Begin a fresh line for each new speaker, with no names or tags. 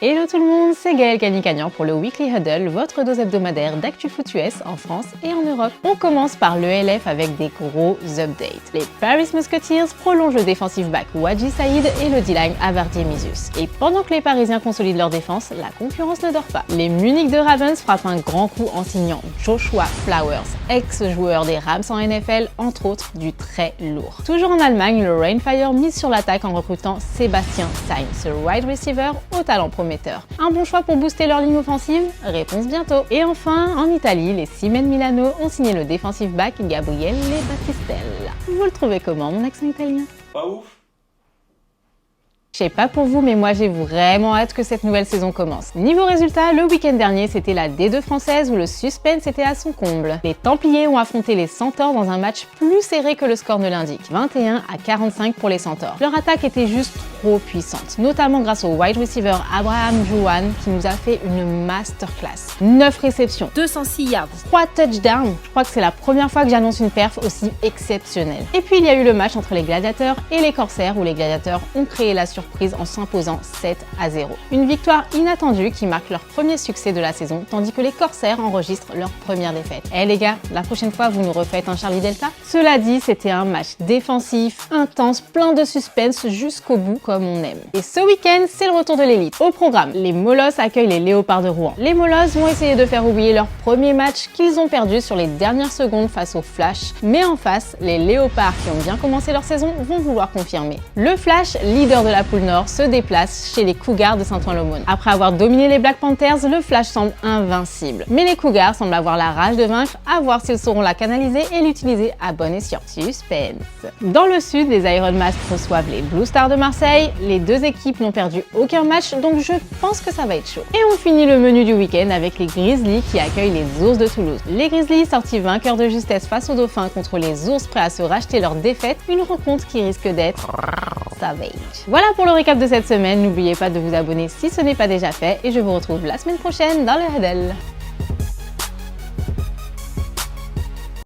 Hello tout le monde, c'est Gaëlle Cagnan pour le Weekly Huddle, votre dose hebdomadaire d'actu foot US en France et en Europe. On commence par l'ELF avec des gros updates. Les Paris Musketeers prolongent le defensive back Wadji Saïd et le D-line Avardi Misius. Et pendant que les Parisiens consolident leur défense, la concurrence ne dort pas. Les Munich de Ravens frappent un grand coup en signant Joshua Flowers, ex-joueur des Rams en NFL, entre autres du très lourd. Toujours en Allemagne, le Rainfire mise sur l'attaque en recrutant Sébastien Sainz, wide receiver au talent prometteur. Un bon choix pour booster leur ligne offensive? Réponse bientôt. Et enfin, en Italie, les Simen Milano ont signé le defensive back Gabriele Battistella. Vous le trouvez comment, mon accent italien?
Pas ouf.
Je sais pas pour vous, mais moi j'ai vraiment hâte que cette nouvelle saison commence. Niveau résultat, le week-end dernier, c'était la D2 française où le suspense était à son comble. Les Templiers ont affronté les Centaures dans un match plus serré que le score ne l'indique, 21-45 pour les Centaures. Leur attaque était juste trop puissante, notamment grâce au wide receiver Abraham Jouan qui nous a fait une masterclass. 9 réceptions, 206 yards, 3 touchdowns. Je crois que c'est la première fois que j'annonce une perf aussi exceptionnelle. Et puis il y a eu le match entre les Gladiateurs et les Corsaires où les Gladiateurs ont créé la surprise en s'imposant 7-0. Une victoire inattendue qui marque leur premier succès de la saison, tandis que les Corsaires enregistrent leur première défaite. Eh les gars, la prochaine fois vous nous refaites un Charlie Delta? Cela dit, c'était un match défensif, intense, plein de suspense jusqu'au bout comme on aime. Et ce week-end, c'est le retour de l'élite. Au programme, les Molosses accueillent les Léopards de Rouen. Les Molosses vont essayer de faire oublier leur premier match qu'ils ont perdu sur les dernières secondes face au Flash, mais en face, les Léopards qui ont bien commencé leur saison vont vouloir confirmer. Le Flash, leader de la poule Nord, se déplace chez les Cougars de Saint-Ouen-l'Aumône. Après avoir dominé les Black Panthers, le Flash semble invincible. Mais les Cougars semblent avoir la rage de vaincre, à voir s'ils sauront la canaliser et l'utiliser à bon escient. Suspense. Dans le sud, les Iron Mask reçoivent les Blue Stars de Marseille. Les deux équipes n'ont perdu aucun match, donc je pense que ça va être chaud. Et on finit le menu du week-end avec les Grizzlies qui accueillent les Ours de Toulouse. Les Grizzlies sortis vainqueurs de justesse face aux Dauphins contre les Ours prêts à se racheter leur défaite, une rencontre qui risque d'être savage. Voilà pour le récap de cette semaine, n'oubliez pas de vous abonner si ce n'est pas déjà fait et je vous retrouve la semaine prochaine dans le Huddle.